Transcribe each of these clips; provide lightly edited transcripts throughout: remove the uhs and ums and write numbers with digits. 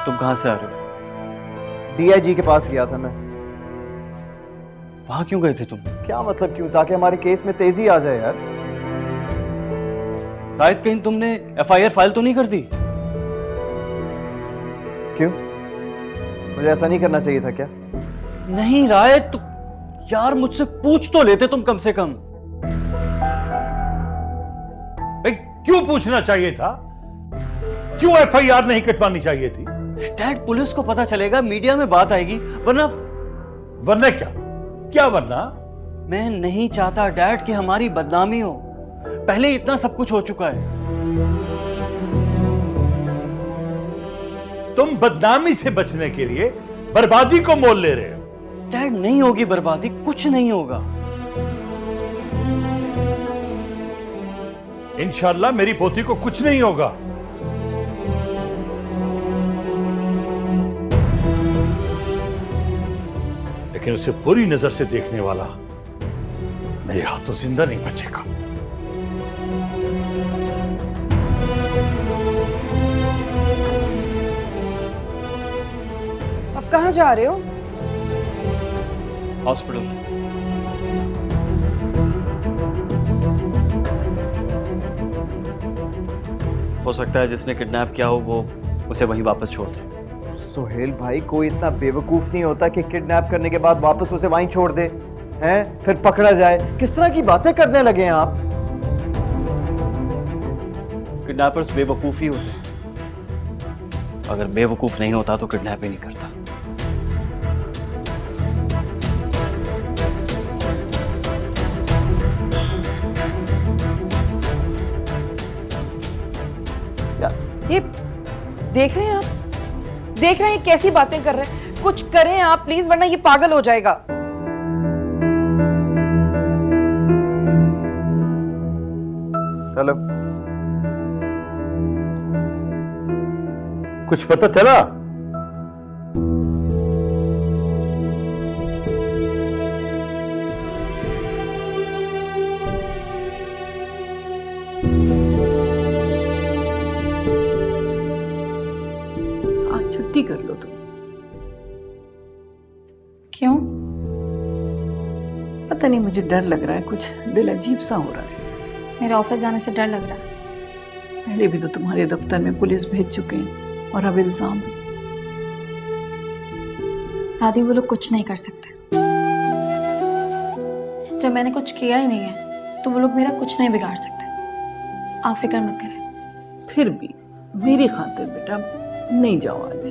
तुम कहां से आ रहे हो? डीआईजी के पास गया था मैं। वहां क्यों गए थे तुम? क्या मतलब क्यों? ताकि हमारे केस में तेजी आ जाए यार। रायत, कहीं तुमने एफआईआर फाइल तो नहीं कर दी? क्यों? मुझे ऐसा नहीं करना चाहिए था क्या? नहीं रायत, यार मुझसे पूछ तो लेते तुम कम से कम। क्यों पूछना चाहिए था? क्यों एफआईआर नहीं कटवानी चाहिए थी? डैड, पुलिस को पता चलेगा, मीडिया में बात आएगी, वरना। वरना क्या? क्या वरना? मैं नहीं चाहता डैड कि हमारी बदनामी हो। पहले इतना सब कुछ हो चुका है। तुम बदनामी से बचने के लिए बर्बादी को मोल ले रहे हो। डैड, नहीं होगी बर्बादी, कुछ नहीं होगा। इंशाल्लाह मेरी पोती को कुछ नहीं होगा। लेकिन उसे बुरी नजर से देखने वाला मेरे हाथों जिंदा नहीं बचेगा। अब कहां जा रहे हो? हॉस्पिटल। हो सकता है जिसने किडनैप किया हो वो उसे वहीं वापस छोड़ दे। सोहेल भाई, कोई इतना बेवकूफ नहीं होता कि किडनैप करने के बाद वापस उसे वहीं छोड़ दे, हैं? फिर पकड़ा जाए। किस तरह की बातें करने लगे हैं आप? किडनैपर्स बेवकूफ ही होते हैं। अगर बेवकूफ नहीं होता तो किडनैप ही नहीं करता। ये देख रहे हैं आप? देख रहे हैं कैसी बातें कर रहे हैं? कुछ करें आप प्लीज, वरना ये पागल हो जाएगा। चलो। कुछ पता चला? छुट्टी कर लो तुम। क्यों? पता नहीं, मुझे डर लग रहा है, कुछ दिल अजीब सा हो रहा है। मेरे ऑफिस जाने से डर लग रहा है। पहले भी तो तुम्हारे दफ्तर में पुलिस भेज चुके हैं और अब इल्जाम। दादी, वो लोग कुछ नहीं कर सकते। जब मैंने कुछ किया ही नहीं है तो वो लोग मेरा कुछ नहीं बिगाड़ सकते। आप फिक्र मत करें। फिर भी मेरी खातिर बेटा नहीं जाओ आज।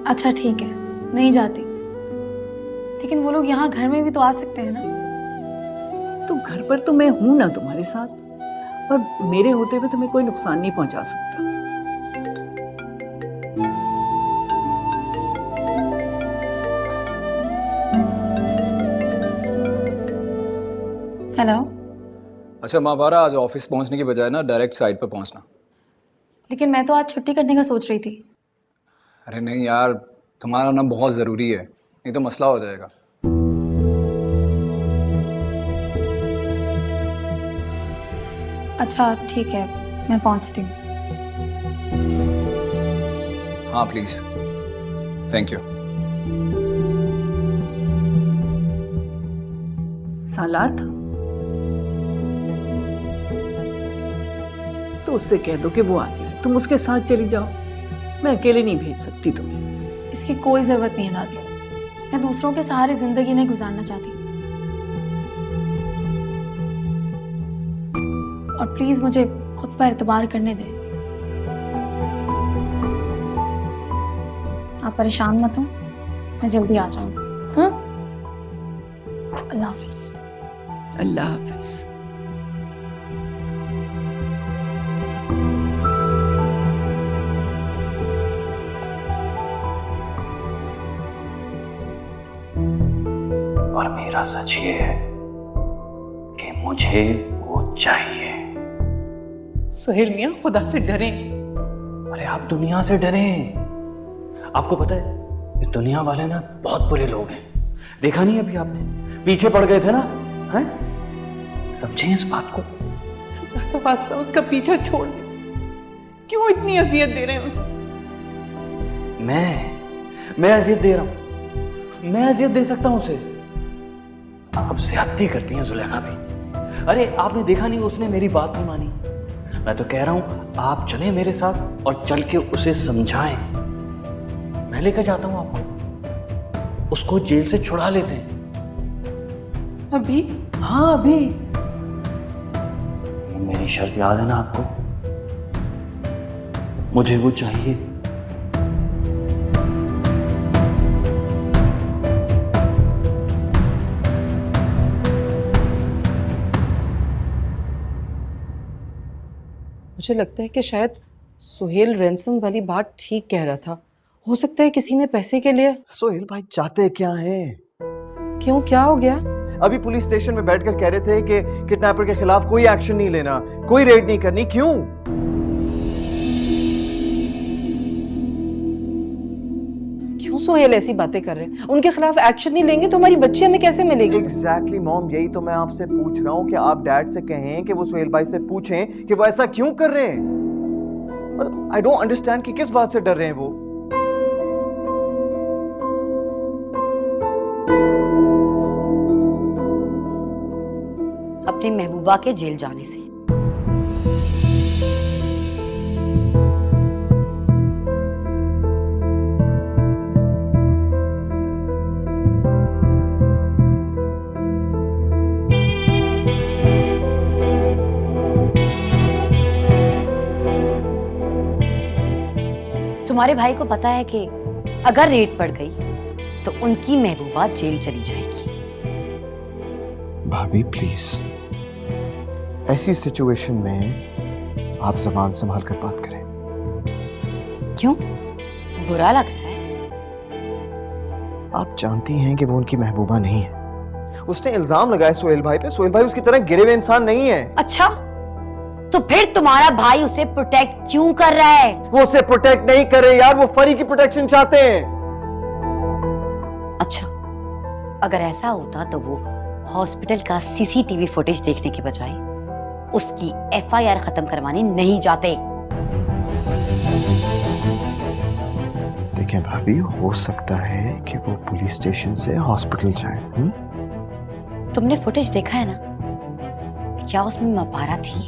अच्छा ठीक है, नहीं जाती, लेकिन वो लोग यहाँ घर में भी तो आ सकते हैं ना। तो घर पर तो मैं हूं ना तुम्हारे साथ, और मेरे होते हुए तुम्हें कोई नुकसान नहीं पहुंचा सकता। हेलो। अच्छा महाबारा, आज ऑफिस पहुंचने की बजाय ना डायरेक्ट साइट पर पहुंचना। लेकिन मैं तो आज छुट्टी करने का सोच रही थी। अरे नहीं यार, तुम्हारा ना बहुत ज़रूरी है, नहीं तो मसला हो जाएगा। अच्छा ठीक है, मैं पहुंचती हूँ। हाँ प्लीज़, थैंक यू। सालार था तो उससे कह दो कि वो आ जाए, तुम उसके साथ चली जाओ। मैं अकेले नहीं भेज सकती तुम्हें। इसकी कोई ज़रूरत नहीं है दादी, मैं दूसरों के सहारे ज़िंदगी नहीं गुजारना चाहती। और प्लीज़ मुझे खुद पर एतबार करने दें। आप परेशान मत हो, मैं जल्दी आ जाऊंगी। अल्लाह हाफिज़। अल्लाह हाफिज़। और मेरा सच ये है कि मुझे वो चाहिए। सोहेल मियां, खुदा से डरें। अरे आप दुनिया से डरें। आपको पता है ये दुनिया वाले ना बहुत बुरे लोग हैं। देखा नहीं अभी आपने, पीछे पड़ गए थे ना, हैं? समझे इस बात को। वास्ता उसका पीछा छोड़ दे। क्यों इतनी अजियत दे रहे हैं उसे? मैं अजियत दे रहा हूं? मैं अजियत दे सकता हूं उसे? आप ज्यादती करती हैं जुलेखा भी। अरे आपने देखा नहीं, उसने मेरी बात नहीं मानी। मैं तो कह रहा हूं आप चलें मेरे साथ और चल के उसे समझाएं। मैं लेकर जाता हूं आपको, उसको जेल से छुड़ा लेते हैं। अभी? हाँ अभी। मेरी शर्त याद है ना आपको? मुझे वो चाहिए। मुझे लगता है कि शायद सुहेल रैंसम वाली बात ठीक कह रहा था। हो सकता है किसी ने पैसे के लिए। सोहेल भाई चाहते क्या हैं? क्यों, क्या हो गया? अभी पुलिस स्टेशन में बैठकर कह रहे थे कि किडनैपर के खिलाफ कोई एक्शन नहीं लेना, कोई रेड नहीं करनी। क्यों? क्यों सुहेल ऐसी बातें कर रहे हैं? उनके खिलाफ एक्शन नहीं लेंगे तो हमारी बच्ची हमें कैसे मिलेगी? एग्जैक्टली मॉम, यही तो मैं आपसे पूछ रहा हूँ कि आप डैड से कहें कि वो सुहेल भाई से पूछें कि वो ऐसा क्यों कर रहे हैं। मतलब आई डोंट अंडरस्टैंड कि किस बात से डर रहे हैं वो। अपनी महबूबा के जेल जाने से। तुम्हारे भाई को पता है कि अगर रेड पड़ गई तो उनकी महबूबा जेल चली जाएगी। भाभी प्लीज, ऐसी सिचुएशन में आप जबान संभाल कर बात करें। क्यों, बुरा लग रहा है? आप जानती हैं कि वो उनकी महबूबा नहीं है। उसने इल्जाम लगाया सुहेल भाई पे। सुहेल भाई उसकी तरह गिरे हुए इंसान नहीं है। अच्छा, तो फिर तुम्हारा भाई उसे प्रोटेक्ट क्यों कर रहा है? वो उसे प्रोटेक्ट नहीं कर रहे यार, वो फरी की प्रोटेक्शन चाहते हैं। अच्छा, अगर ऐसा होता तो वो हॉस्पिटल का सीसीटीवी फुटेज देखने के बजाय उसकी एफआईआर खत्म करवाने नहीं जाते। देखें भाभी, हो सकता है कि वो पुलिस स्टेशन से हॉस्पिटल जाए। तुमने फुटेज देखा है ना? क्या उसमें मपारा थी?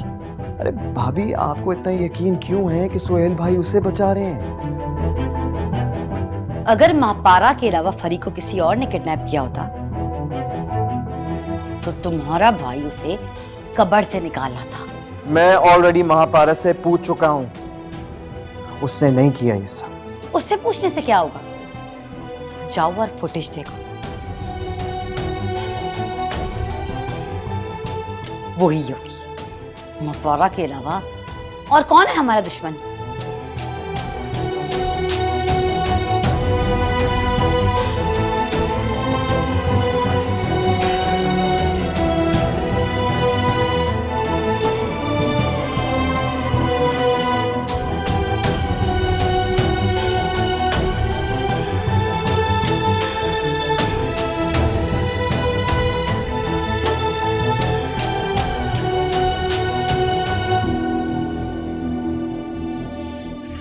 अरे भाभी, आपको इतना यकीन क्यों है कि सुहेल भाई उसे बचा रहे हैं? अगर महापारा के अलावा फरी को किसी और ने किडनैप किया होता तो तुम्हारा भाई उसे कब्र से निकालना था। मैं ऑलरेडी महापारस से पूछ चुका हूं, उसने नहीं किया ये सब। उससे पूछने से क्या होगा? जाओ और फुटेज देखो। वही होगी। महापारा के अलावा और कौन है हमारा दुश्मन?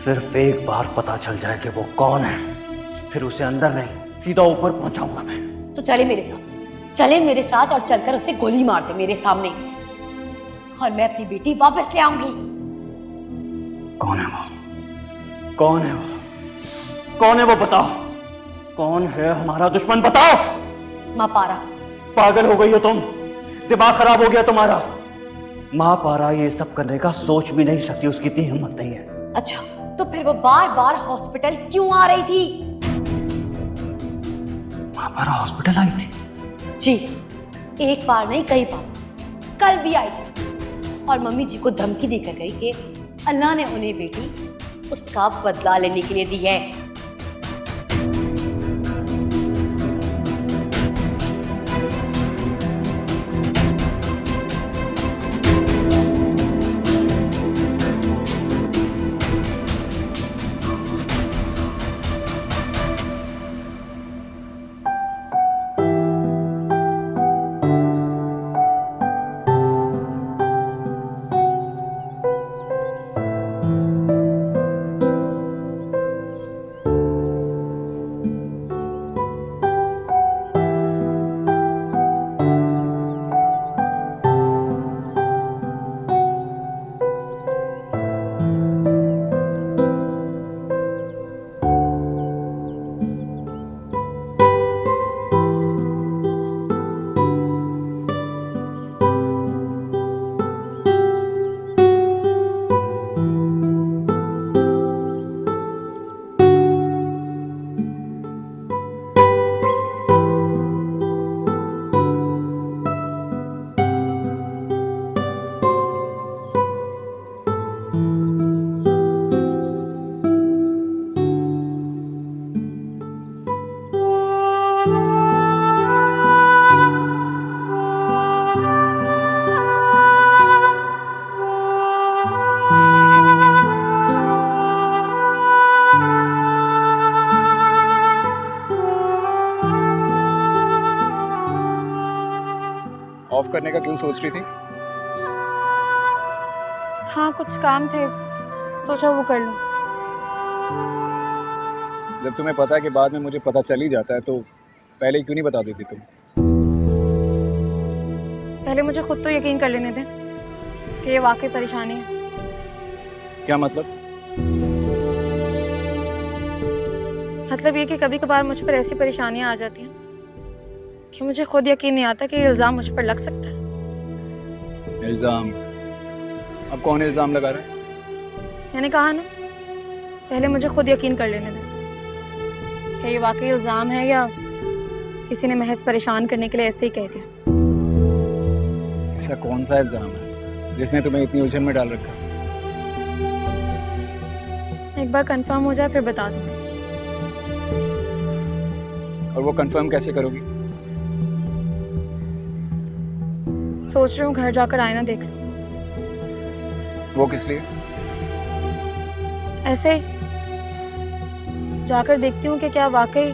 सिर्फ एक बार पता चल जाए कि वो कौन है, फिर उसे अंदर नहीं सीधा ऊपर पहुंचाऊंगा मैं। तो चले मेरे साथ, चले मेरे साथ और चलकर उसे गोली मार दे मेरे सामने, और मैं अपनी बेटी वापस ले आऊंगी। कौन है वो? कौन है वो? कौन है वो? बताओ, कौन है हमारा दुश्मन? बताओ। महापारा। पागल हो गई हो तुम? दिमाग खराब हो गया तुम्हारा? महापारा ये सब करने का सोच भी नहीं सकती, उसकी इतनी हिम्मत नहीं है। अच्छा, तो फिर वो बार बार हॉस्पिटल क्यों आ रही थी? महापारा हॉस्पिटल आई थी? जी, एक बार नहीं कई बार, कल भी आई थी और मम्मी जी को धमकी देकर गई कि अल्लाह ने उन्हें बेटी उसका बदला लेने के लिए दी है। करने का क्यों सोच रही थी? हाँ कुछ काम थे, सोचा वो कर लूँ। जब तुम्हें पता है कि बाद में मुझे पता चल ही जाता है तो पहले ही क्यों नहीं बता देती तुम? पहले मुझे खुद तो यकीन कर लेने दें कि ये वाकई परेशानी है। क्या मतलब? मतलब ये कि कभी कभार मुझ पर ऐसी परेशानियां आ जाती हैं कि मुझे खुद यकीन नहीं आता कि ये इल्ज़ाम मुझ पर लग सकता है। इल्ज़ाम? अब कौन इल्ज़ाम लगा रहा है? मैंने कहा ना, पहले मुझे खुद यकीन कर लेने दें कि ये वाकई इल्ज़ाम है या किसी ने महज परेशान करने के लिए ऐसे ही कह दिया। ऐसा कौन सा इल्ज़ाम है जिसने तुम्हें इतनी उलझन में डाल रखा? एक बार कंफर्म हो जाए फिर बता दूंगी। और वो कंफर्म कैसे करोगी? सोच रही हूँ घर जाकर आईना देख लूं। वो किस लिए? ऐसे ही जाकर देखती हूँ कि क्या वाकई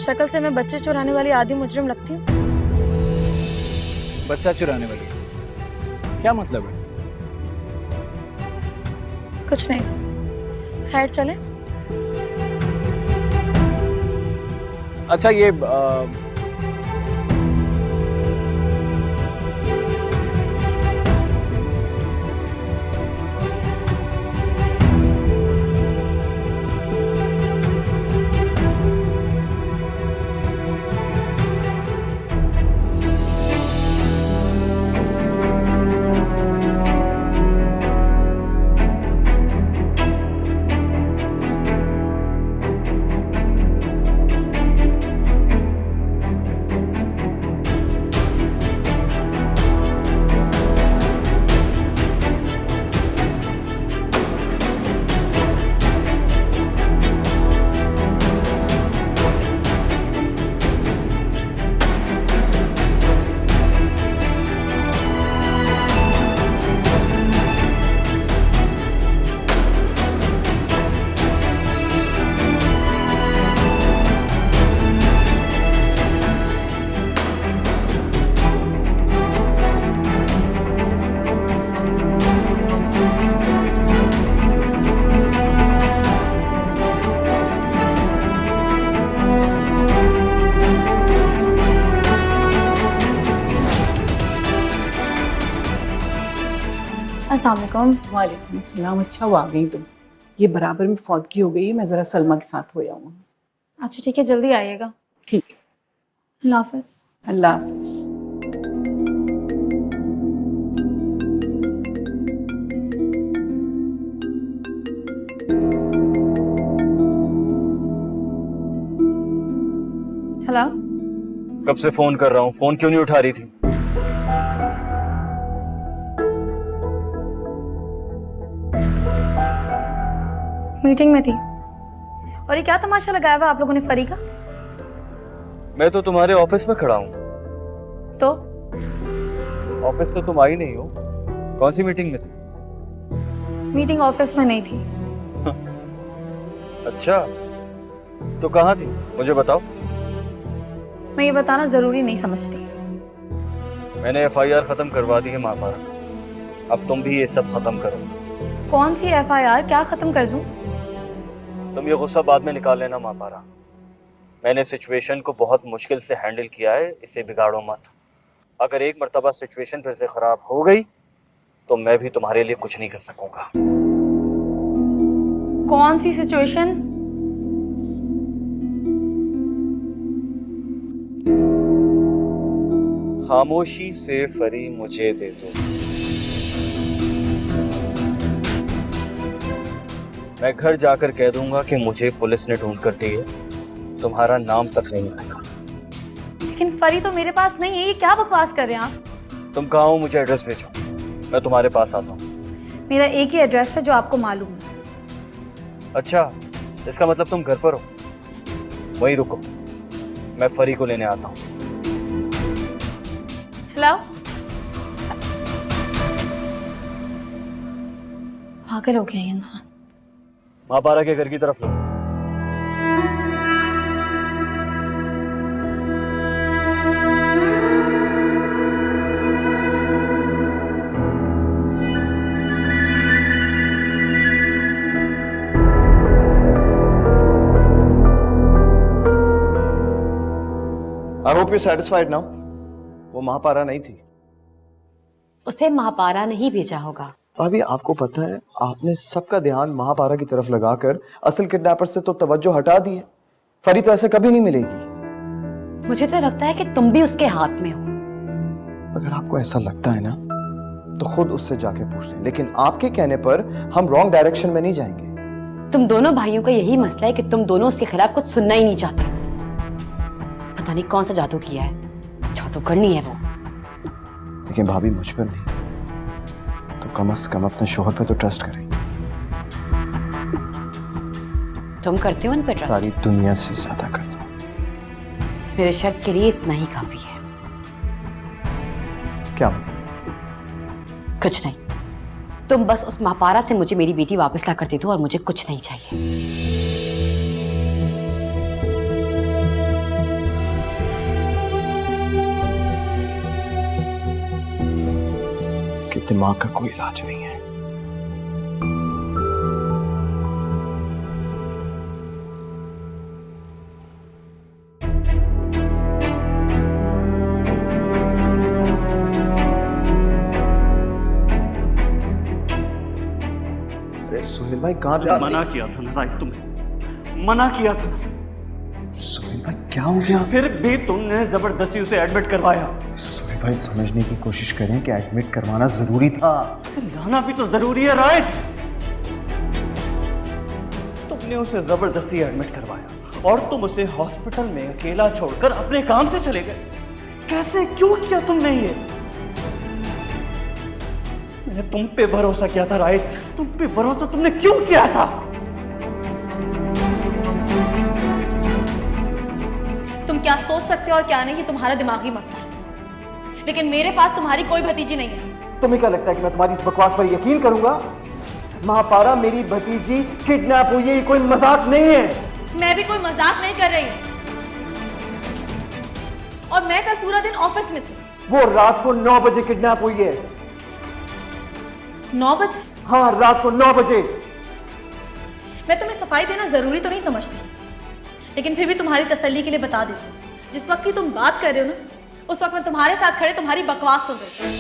शक्ल से मैं बच्चे चुराने वाली आदि मुजरिम लगती हूँ। बच्चा चुराने वाली? क्या मतलब है? कुछ नहीं, खैर चले। अच्छा ये अस्सलाम वालेकुम। वालेकुम अस्सलाम। अच्छा वो आ गई तुम। ये बराबर में फौतगी हो गई है, मैं ज़रा सलमा के साथ हो जाऊँ। अच्छा ठीक है, जल्दी आइएगा। ठीक, अल्लाह हाफ़िज़। अल्लाह हाफ़िज़। हेलो। कब से फोन कर रहा हूँ, फोन क्यों नहीं उठा रही थी? मीटिंग में थी। और ये क्या तमाशा लगाया हुआ आप लोगों ने फरी का? मैं तो तुम्हारे ऑफिस में खड़ा हूँ। तो ऑफिस से तुम आई नहीं हो, कौन सी मीटिंग में थी? मीटिंग ऑफिस में नहीं थी। अच्छा, तो कहाँ थी मुझे बताओ। मैं ये बताना जरूरी नहीं समझती। मैंने FIR खत्म करवा दी है महापारा, अब तुम भी ये सब खत्म करो। कौन सी FIR? क्या खत्म कर दूं? तुम ये गुस्सा बाद में निकाल लेना महापारा। मैंने सिचुएशन को बहुत मुश्किल से हैंडल किया है, इसे बिगाड़ो मत। अगर एक मर्तबा सिचुएशन फिर से खराब हो गई तो मैं भी तुम्हारे लिए कुछ नहीं कर सकूंगा। कौन सी सिचुएशन? खामोशी से फरी मुझे दे दो, मैं घर जाकर कह दूंगा कि मुझे पुलिस ने ढूंढ कर दी है, तुम्हारा नाम तक नहीं आएगा। लेकिन फरी तो मेरे पास नहीं है, ये क्या बकवास कर रहे हैं आप? तुम कहाँ हो, मुझे एड्रेस भेजो, मैं तुम्हारे पास आता हूँ। मेरा एक ही एड्रेस है जो आपको मालूम है। अच्छा, इसका मतलब तुम घर पर हो? वहीं रुको, मैं फरी को लेने आता हूँ। हेलो। पागल हो गया ये इंसान। महापारा के घर की तरफ लो। Hope you satisfied now. वो महापारा नहीं थी। उसे महापारा नहीं भेजा होगा। भाभी आपको पता है, आपने सबका ध्यान महापारा की तरफ लगाकर असल किडनैपर से तो तवज्जो हटा दी है। फरी तो ऐसे कभी नहीं मिलेगी। मुझे तो लगता है कि तुम भी उसके हाथ में हो। अगर आपको ऐसा लगता है ना तो खुद उससे जाके पूछ लें, लेकिन आपके कहने पर हम रॉन्ग डायरेक्शन में नहीं जाएंगे। तुम दोनों भाइयों का यही मसला है कि तुम दोनों उसके खिलाफ कुछ सुनना ही नहीं चाहते। पता नहीं कौन सा जादू किया है, जादूगरनी है वो। लेकिन भाभी मुझ पर नहीं तो कम से कम अपने शोहर पे तो ट्रस्ट करें। तुम करते हो उन पे ट्रस्ट? सारी दुनिया से ज्यादा करता हूँ। मेरे शक के लिए इतना ही काफी है। क्या मतलब? कुछ नहीं, तुम बस उस महापारा से मुझे मेरी बेटी वापस ला कर दे दो और मुझे कुछ नहीं चाहिए। कि दिमाग का कोई इलाज नहीं है। अरे सुहेल भाई कहाँ थे? मना किया था ना राइट, तुम्हें मना किया था ना। सुहेल भाई क्या हो गया? फिर भी तुमने जबरदस्ती उसे एडमिट करवाया। सुहेल भाई समझने की कोशिश करें कि एडमिट करवाना जरूरी था। उसे लाना भी तो जरूरी है राइट। तुमने उसे जबरदस्ती एडमिट करवाया और तुम उसे हॉस्पिटल में अकेला छोड़कर अपने काम से चले गए। कैसे, क्यों किया तुमने ये? मैंने तुम पे भरोसा किया था राइट, तुम पे भरोसा तुमने क्यों किया था? तुम क्या सोच सकते हो और क्या नहीं, ये तुम्हारा दिमागी मसला है। लेकिन मेरे पास तुम्हारी कोई भतीजी नहीं है। तुम्हें क्या लगता है कि मैं तुम्हारी इस बकवास पर यकीन करूंगा? महापारा मेरी भतीजी किडनैप हुई है, ये कोई मजाक नहीं है। मैं भी कोई मजाक नहीं कर रही। और मैं कल पूरा दिन ऑफिस में थी। वो रात को 9 बजे किडनैप हुई है। 9 बजे? हाँ, रात को 9 बजे। मैं तुम्हें सफाई देना जरूरी तो नहीं समझती, लेकिन फिर भी तुम्हारी तसल्ली के लिए बता देती हूँ, जिस वक्त की तुम बात कर रहे हो ना, उस वक्त मैं तुम्हारे साथ खड़े तुम्हारी बकवास सुन रही थी।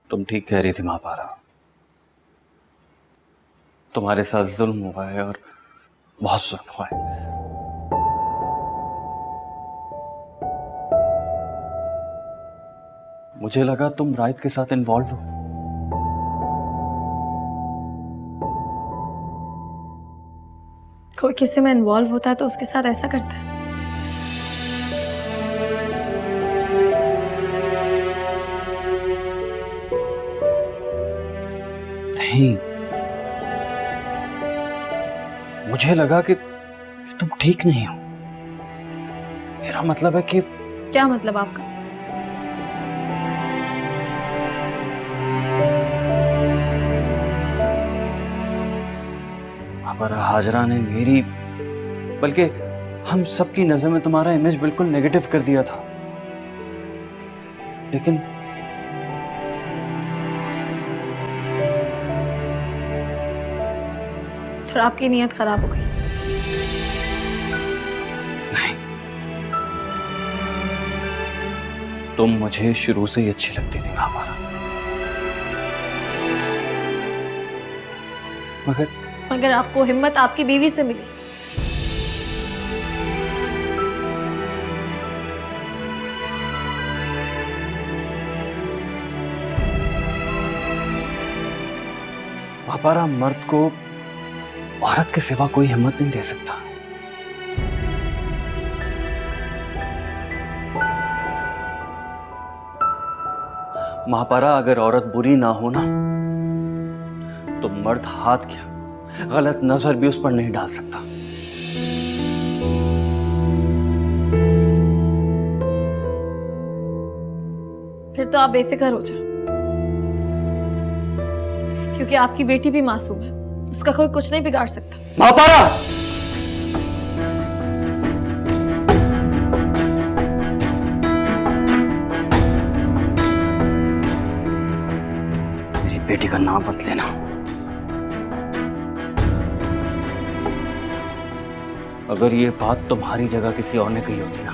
तुम ठीक कह रही थी महापारा, तुम्हारे साथ जुल्म हुआ है और बहुत जुल्म हुआ है। मुझे लगा तुम राहित के साथ इन्वॉल्व हो। कोई किसी में इन्वॉल्व होता है तो उसके साथ ऐसा करता है। नहीं, मुझे लगा कि तुम ठीक नहीं हो। मेरा मतलब है कि क्या मतलब आपका? हमारा हाजरा ने मेरी, बल्कि हम सबकी नजर में तुम्हारा इमेज बिल्कुल नेगेटिव कर दिया था। लेकिन और आपकी नीयत खराब हो गई। नहीं, तुम मुझे शुरू से ही अच्छी लगती थी महापारा, मगर आपको हिम्मत आपकी बीवी से मिली, महापारा, मर्द को औरत के सिवा कोई हिम्मत नहीं दे सकता। महापारा, अगर औरत बुरी ना हो ना तो मर्द हाथ क्या गलत नजर भी उस पर नहीं डाल सकता। फिर तो आप बेफिक्र हो जाओ, क्योंकि आपकी बेटी भी मासूम है, उसका कोई कुछ नहीं बिगाड़ सकता। महापारा, मेरी बेटी का नाम मत लेना। अगर ये बात तुम्हारी जगह किसी और ने कही होती ना,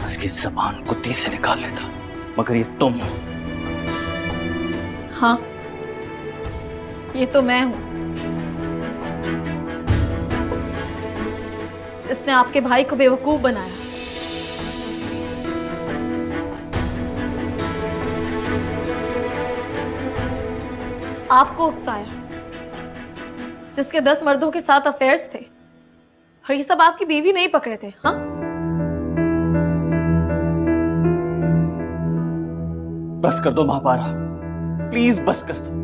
उसकी जबान कुत्ती से निकाल लेता, मगर ये तुम हो। हाँ, ये तो मैं हूं, जिसने आपके भाई को बेवकूफ बनाया। आपको उकसाया, जिसके 10 मर्दों के साथ अफेयर्स थे, और ये सब आपकी बीवी नहीं पकड़े थे। हाँ, बस कर दो महापारा, प्लीज बस कर दो।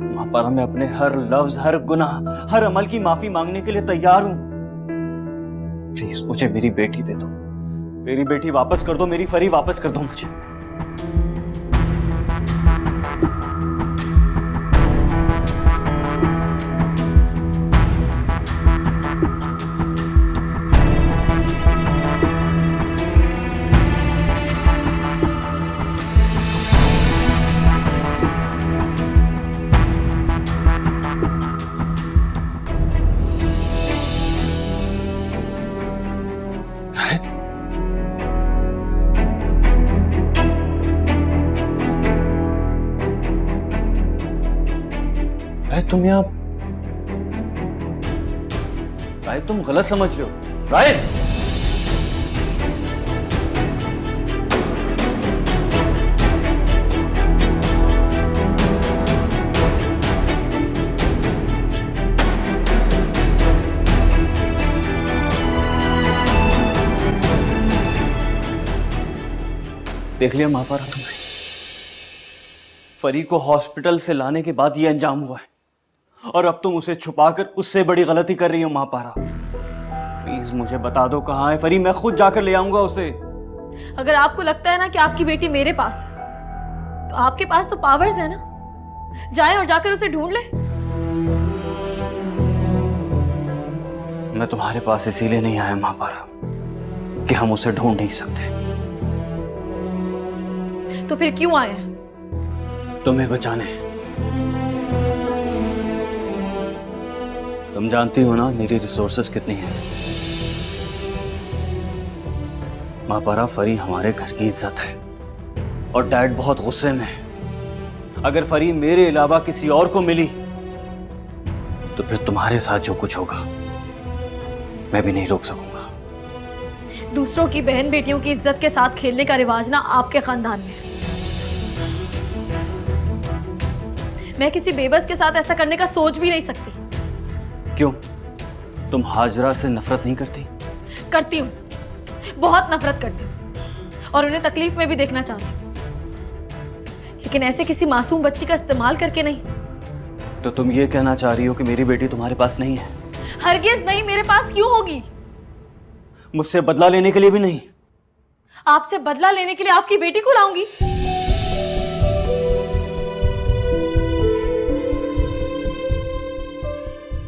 महापारा, मैं अपने हर लफ्ज, हर गुनाह, हर अमल की माफी मांगने के लिए तैयार हूं। प्लीज मुझे मेरी बेटी दे दो, मेरी बेटी वापस कर दो, मेरी फरी वापस कर दो मुझे। तुम यहाँ राहिद, तुम गलत समझ रहे हो। राहिद, देख लिया महापारा तुमने, फरी को हॉस्पिटल से लाने के बाद ये अंजाम हुआ है, और अब तुम उसे छुपाकर उससे बड़ी गलती कर रही हो। महापारा, प्लीज मुझे बता दो कहाँ है फरी, मैं खुद जाकर ले आऊंगा उसे। अगर आपको लगता है ना कि आपकी बेटी मेरे पास है, तो आपके पास तो पावर्स है ना, जाए और जाकर उसे ढूंढ ले। मैं तुम्हारे पास इसीलिए नहीं आया महापारा कि हम उसे ढूंढ नहीं सकते। तो फिर क्यों आए हैं? तुम्हें बचाने। तुम जानती हो ना मेरी रिसोर्सेस कितनी हैं। महापारा, फरी हमारे घर की इज्जत है और डैड बहुत गुस्से में है। अगर फरी मेरे अलावा किसी और को मिली तो फिर तुम्हारे साथ जो कुछ होगा मैं भी नहीं रोक सकूंगा। दूसरों की बहन बेटियों की इज्जत के साथ खेलने का रिवाज ना आपके खानदान में है। मैं किसी बेबस के साथ ऐसा करने का सोच भी नहीं सकती। क्यों? तुम हाजरा से नफरत नहीं करती? करती हूँ, बहुत नफरत करती हूँ, और उन्हें तकलीफ में भी देखना चाहती हूँ, लेकिन ऐसे किसी मासूम बच्ची का इस्तेमाल करके नहीं। तो तुम ये कहना चाह रही हो कि मेरी बेटी तुम्हारे पास नहीं है? हरगिज नहीं, मेरे पास क्यों होगी? मुझसे बदला लेने के लिए भी नहीं? आपसे बदला लेने के लिए आपकी बेटी को लाऊंगी?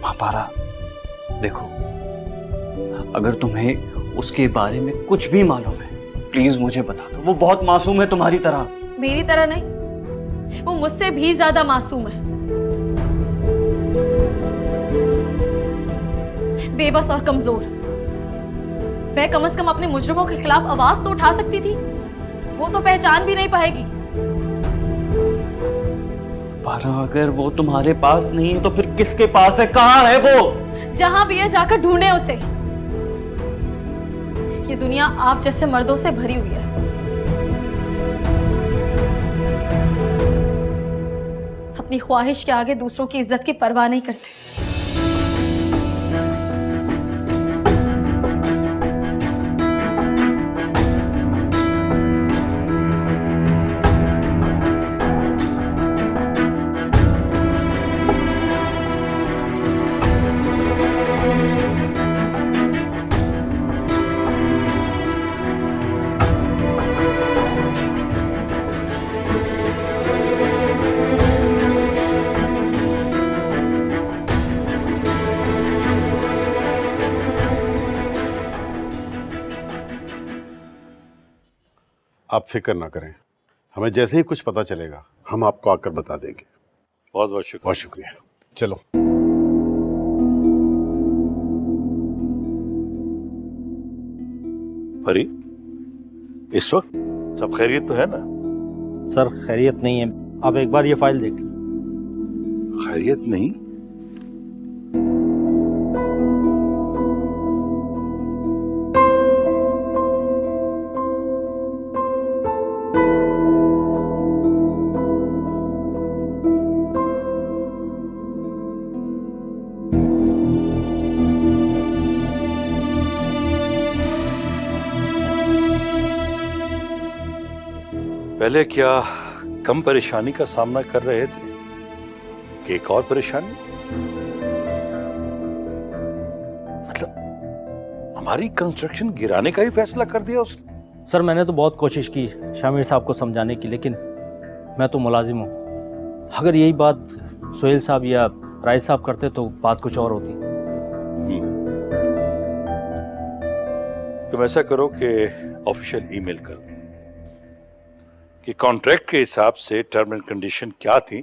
महापारा, देखो, अगर तुम्हें उसके बारे में कुछ भी मालूम है प्लीज मुझे बता दो। वो बहुत मासूम है तुम्हारी तरह। मेरी तरह नहीं, वो मुझसे भी ज्यादा मासूम है, बेबस और कमजोर। वह कम से कम अपने मुजरिमों के खिलाफ आवाज तो उठा सकती थी, वो तो पहचान भी नहीं पाएगी। पारा, अगर वो तुम्हारे पास नहीं है तो फिर किसके पास है? कहाँ है वो? जहां भी है जाकर ढूंढे उसे। ये दुनिया आप जैसे मर्दों से भरी हुई है। अपनी ख्वाहिश के आगे दूसरों की इज्जत की परवाह नहीं करते। आप फिक्र ना करें, हमें जैसे ही कुछ पता चलेगा हम आपको आकर बता देंगे। बहुत बहुत शुक्रिया। बहुत शुक्रिया। चलो। परी, इस वक्त सब खैरियत तो है ना? सर खैरियत नहीं है, आप एक बार ये फाइल देख लें। खैरियत नहीं? पहले क्या कम परेशानी का सामना कर रहे थे कि एक और परेशानी? मतलब हमारी कंस्ट्रक्शन गिराने का ही फैसला कर दिया उसने? सर मैंने तो बहुत कोशिश की शामिर साहब को समझाने की, लेकिन मैं तो मुलाजिम हूँ। अगर यही बात सोहेल साहब या राइस साहब करते तो बात कुछ और होती। तुम ऐसा करो कि ऑफिशियल ईमेल कर दो कि कॉन्ट्रैक्ट के हिसाब से टर्म एंड कंडीशन क्या थी,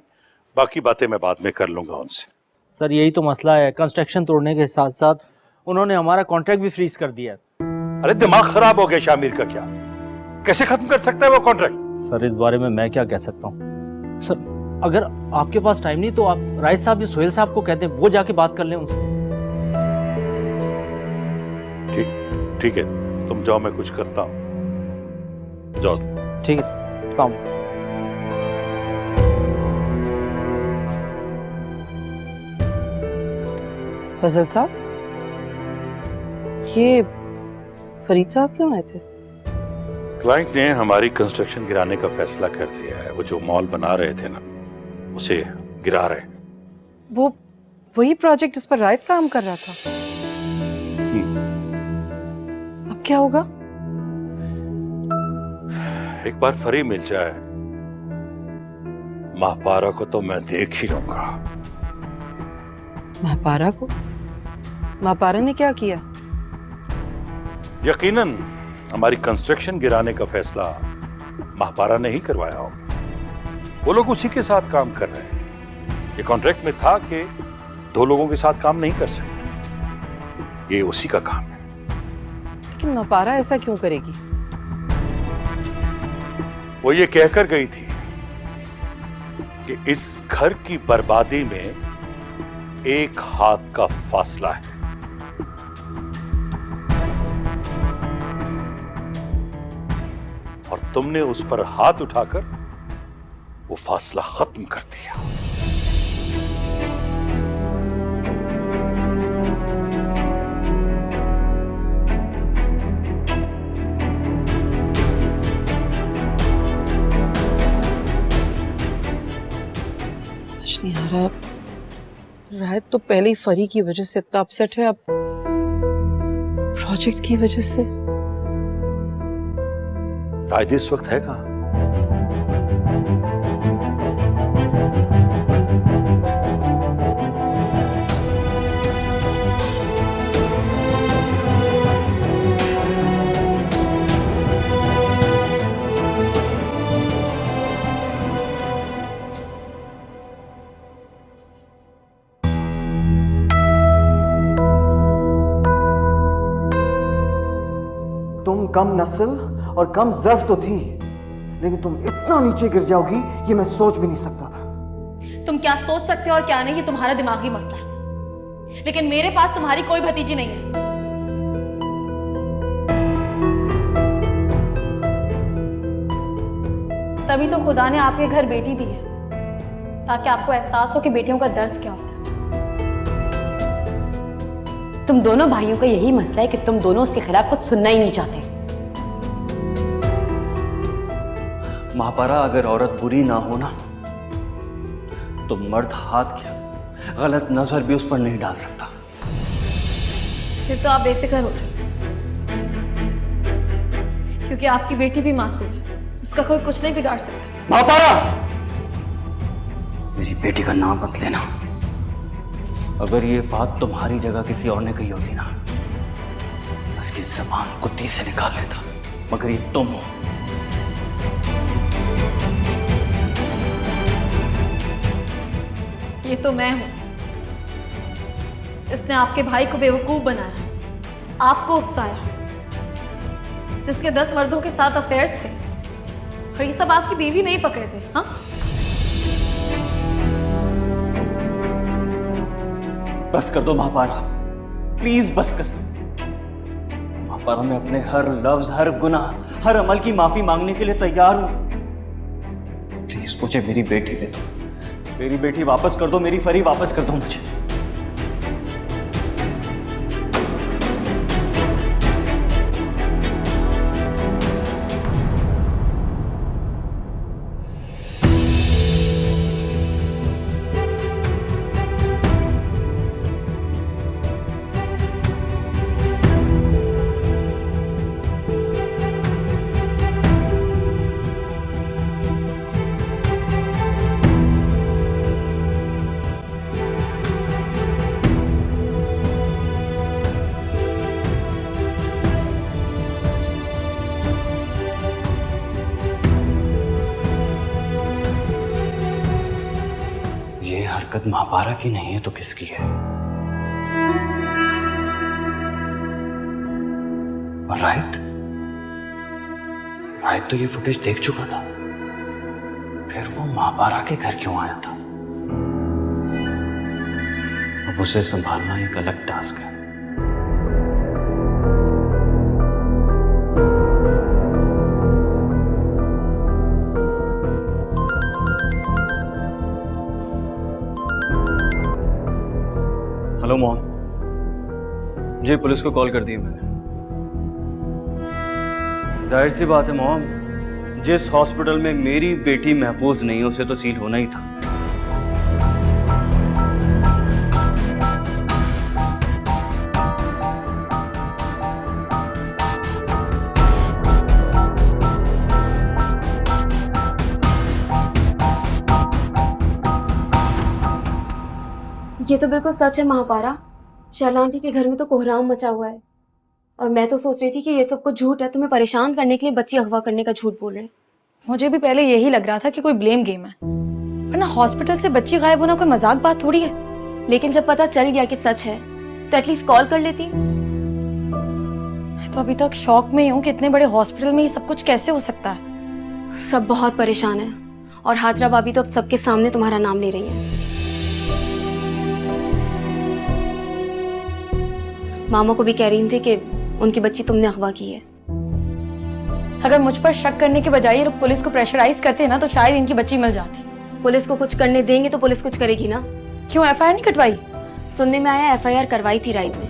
बाकी बातें मैं बाद में कर लूंगा उनसे। सर यही तो मसला है, कंस्ट्रक्शन तोड़ने के साथ साथ उन्होंने हमारा कॉन्ट्रैक्ट भी फ्रीज कर दिया है। अरे दिमाग खराब हो गया शामिर का क्या? कैसे खत्म कर सकता है वो कॉन्ट्रैक्ट? सर इस बारे में मैं क्या कह सकता हूँ। सर अगर आपके पास टाइम नहीं तो आप राइस साहब या सोहेल साहब को कहते हैं, वो जाके बात कर लें उनसे। ठीक है, तुम जाओ, मैं कुछ करता हूँ। जाओ। ठीक है। फजल साहब, ये फरीद साहब क्यों आए थे? क्लाइंट ने हमारी कंस्ट्रक्शन गिराने का फैसला कर दिया है। वो जो मॉल बना रहे थे ना, उसे गिरा रहे हैं। वो वही प्रोजेक्ट जिस पर रायत काम कर रहा था। अब क्या होगा? एक बार फरी मिल जाए महापारा को तो मैं देख ही लूंगा। महापारा को? महापारा ने क्या किया? यकीनन हमारी कंस्ट्रक्शन गिराने का फैसला महापारा ने ही करवाया होगा। वो लोग उसी के साथ काम कर रहे हैं। ये कॉन्ट्रैक्ट में था कि 2 लोगों के साथ काम नहीं कर सकते, ये उसी का काम है। लेकिन महापारा ऐसा क्यों करेगी? वो ये कहकर गई थी कि इस घर की बर्बादी में एक हाथ का फासला है। और तुमने उस पर हाथ उठाकर वो फासला खत्म कर दिया। समझ नहीं आ रहा, रायत तो पहले ही फरी की वजह से इतना अपसेट है, अब प्रोजेक्ट की वजह से। रायत इस वक्त है कहां? तुम कम नस्ल और कम ज़र्फ तो थी, लेकिन तुम इतना नीचे गिर जाओगी ये मैं सोच भी नहीं सकता था। तुम क्या सोच सकते हो और क्या नहीं, ये तुम्हारा दिमागी मसला है। लेकिन मेरे पास तुम्हारी कोई भतीजी नहीं है। तभी तो खुदा ने आपके घर बेटी दी है। ताकि आपको एहसास हो कि बेटियों का दर्द क्या होता है। तुम दोनों भाइयों का यही मसला है कि तुम दोनों उसके खिलाफ कुछ सुनना ही नहीं चाहते। महापारा, अगर औरत बुरी ना हो ना तो मर्द हाथ क्या गलत नजर भी उस पर नहीं डाल सकता। फिर तो आप बेफिक्र हो जाओ, क्योंकि आपकी बेटी भी मासूम है, उसका कोई कुछ नहीं बिगाड़ सकता। महापारा, मेरी बेटी का नाम मत लेना। अगर ये बात तुम्हारी जगह किसी और ने कही होती ना, उसकी जबान कुत्ती से निकाल लेता, मगर ये तुम हो। ये तो मैं हूं जिसने आपके भाई को बेवकूफ बनाया, आपको उकसाया, जिसके 10 मर्दों के साथ अफेयर्स थे, और ये सब आपकी बीवी नहीं पकड़े थे। हाँ, बस कर दो महापारा, प्लीज बस कर दो। महापारा, मैं अपने हर लफ्ज, हर गुनाह, हर अमल की माफी मांगने के लिए तैयार हूं। प्लीज मुझे मेरी बेटी दे दो, मेरी बेटी वापस कर दो, मेरी फरी वापस कर दो मुझे। ये हरकत महापारा की नहीं है तो किसकी है? और राहित तो ये फुटेज देख चुका था, फिर वो महापारा के घर क्यों आया था? अब उसे संभालना एक अलग टास्क है। हेलो मोहन जी, पुलिस को कॉल कर दी मैंने। जाहिर सी बात है मोहन, जिस हॉस्पिटल में मेरी बेटी महफूज नहीं है उसे तो सील होना ही था। ये तो बिल्कुल सच है महापारा। शैला आंटी के घर में तो कोहराम मचा हुआ है, और मैं तो सोच रही थी कि ये सब कुछ झूठ है, तुम्हें परेशान करने के लिए बच्ची अगवा करने का झूठ बोल रहे हैं। मुझे भी पहले यही लग रहा था कि कोई ब्लेम गेम है, वरना हॉस्पिटल से बच्ची गायब होना कोई मजाक बात थोड़ी है। लेकिन जब पता चल गया कि सच है तो एटलीस्ट कॉल कर लेती। मैं तो अभी तक शॉक में ही हूँ कि इतने बड़े हॉस्पिटल में ये सब कुछ कैसे हो सकता है। सब बहुत परेशान है, और हाजरा भाभी तो अब सबके सामने तुम्हारा नाम ले रही है। मामा को भी कह रही थी कि उनकी बच्ची तुमने अगवा की है। अगर मुझ पर शक करने के बजाय ये लोग पुलिस को प्रेशराइज करते ना तो शायद इनकी बच्ची मिल जाती। पुलिस को कुछ करने देंगे तो पुलिस कुछ करेगी ना। क्यों एफआईआर नहीं कटवाई? सुनने में आया एफआईआर करवाई थी राइड में,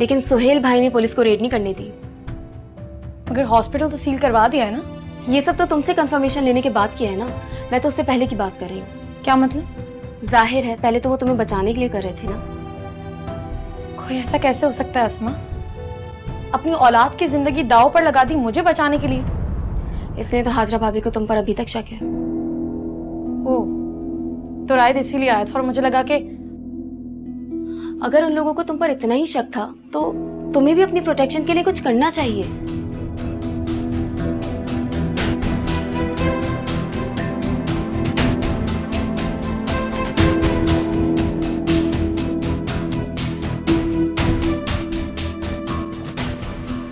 लेकिन सुहेल भाई ने पुलिस को रेड नहीं करनी थी। अगर हॉस्पिटल तो सील करवा दिया है ना। ये सब तो तुमसे कंफर्मेशन लेने के बाद किया है ना, मैं तो उससे पहले की बात कर रही हूँ। क्या मतलब? जाहिर है पहले तो वो तुम्हें बचाने के लिए कर रहे थे ना। कोई ऐसा कैसे हो सकता है अस्मा? अपनी औलाद की जिंदगी दांव पर लगा दी मुझे बचाने के लिए। इसलिए तो हाजरा भाभी को तुम पर अभी तक शक है। ओह, तो रायद इसीलिए आया था और मुझे लगा कि अगर उन लोगों को तुम पर इतना ही शक था तो तुम्हें भी अपनी प्रोटेक्शन के लिए कुछ करना चाहिए।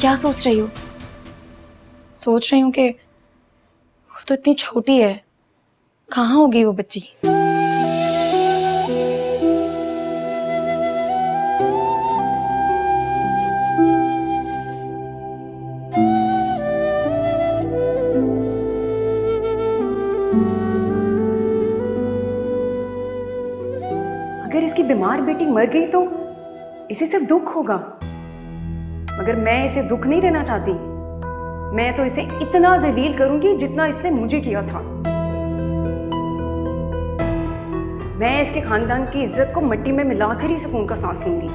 क्या सोच रही हो? सोच रही हूँ कि वो तो इतनी छोटी है, कहाँ होगी वो बच्ची? अगर इसकी बीमार बेटी मर गई तो इसे सिर्फ दुख होगा, मगर मैं इसे दुख नहीं देना चाहती। मैं तो इसे इतना जलील करूंगी जितना इसने मुझे किया था। मैं इसके खानदान की इज्जत को मिट्टी में मिलाकर ही सुकून का सांस लूंगी।